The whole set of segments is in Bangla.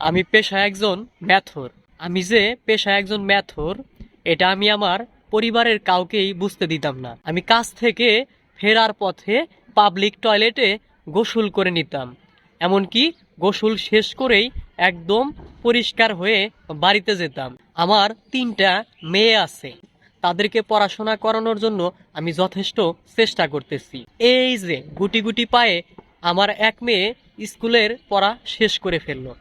আমি পেশায় একজন ম্যাথর। আমি যে পেশায় একজন ম্যাথর এটা আমি আমার পরিবারের কাউকেই বুঝতে দিতাম না। আমি কাজ থেকে ফেরার পথে পাবলিক টয়লেটে গোসল করে নিতাম। এমনকি গোসল শেষ করেই একদম পরিষ্কার হয়ে বাড়িতে যেতাম। আমার 3টা মেয়ে আছে, তাদেরকে পড়াশোনা করানোর জন্য আমি যথেষ্ট চেষ্টা করতেছি। এই যে গুটি গুটি পায়ে আমার এক মেয়ে স্কুলের পড়া শেষ করে ফেললো,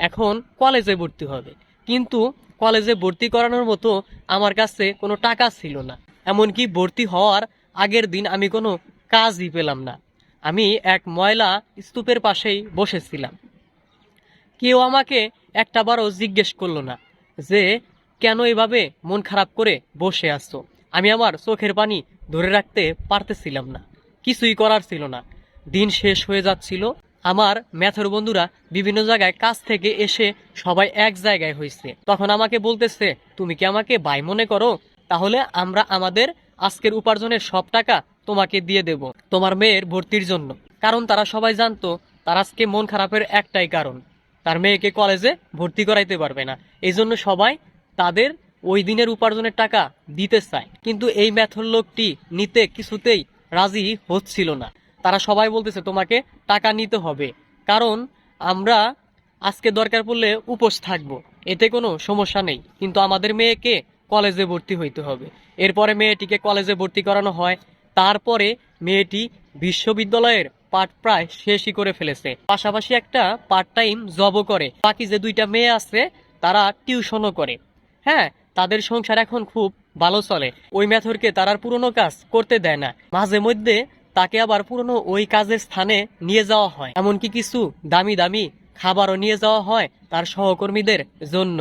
এখন কলেজে ভর্তি হবে। কিন্তু কলেজে ভর্তি করানোর মতো আমার কাছে কোনো টাকা ছিল না। এমনকি ভর্তি হওয়ার আগের দিন আমি কোনো কাজই পেলাম না। আমি এক ময়লা স্তূপের পাশেই বসেছিলাম। কেউ আমাকে একটাবারও জিজ্ঞেস করলো না যে কেন এভাবে মন খারাপ করে বসে আসছো। আমি আমার চোখের পানি ধরে রাখতে পারতেছিলাম না, কিছুই করার ছিল না। দিন শেষ হয়ে যাচ্ছিল। আমার ম্যাথর বন্ধুরা বিভিন্ন জায়গায় কাজ থেকে এসে সবাই এক জায়গায় হয়েছে। তখন আমাকে বলতেছে, তুমি কি আমাকে ভাই মনে করো? তাহলে আমরা আমাদের আজকের উপার্জনের সব টাকা তোমাকে দিয়ে দেব তোমার মেয়ের ভর্তির জন্য। কারণ তারা সবাই জানতো তার আজকে মন খারাপের একটাই কারণ, তার মেয়েকে কলেজে ভর্তি করাইতে পারবে না। এই জন্য সবাই তাদের ওই দিনের উপার্জনের টাকা দিতে চায়। কিন্তু এই ম্যাথর লোকটি নিতে কিছুতেই রাজি হচ্ছিল না। তারা সবাই বলতেছে তোমাকে টাকা নিতে হবে, কারণ আমরা আজকে দরকার পড়লে উপোস থাকবো, এতে কোনো সমস্যা নেই, কিন্তু আমাদের মেয়েকে কলেজে ভর্তি হইতে হবে। এরপরে মেয়েটিকে কলেজে ভর্তি করানো হয়। তারপরে মেয়েটি বিশ্ববিদ্যালয়ের পাঠ প্রায় শেষই করে ফেলেছে, পাশাপাশি একটা পার্ট টাইম জবও করে। বাকি যে 2টা মেয়ে আছে তারা টিউশনও করে। হ্যাঁ, তাদের সংসার এখন খুব ভালো চলে। ওই মেথরকে তারা আর পুরনো কাজ করতে দেয় না। মাঝে মধ্যে তাকে আবার পুরনো ওই কাজের স্থানে নিয়ে যাওয়া হয়, এমনকি কিছু দামি দামি খাবারও নিয়ে যাওয়া হয় তার সহকর্মীদের জন্য।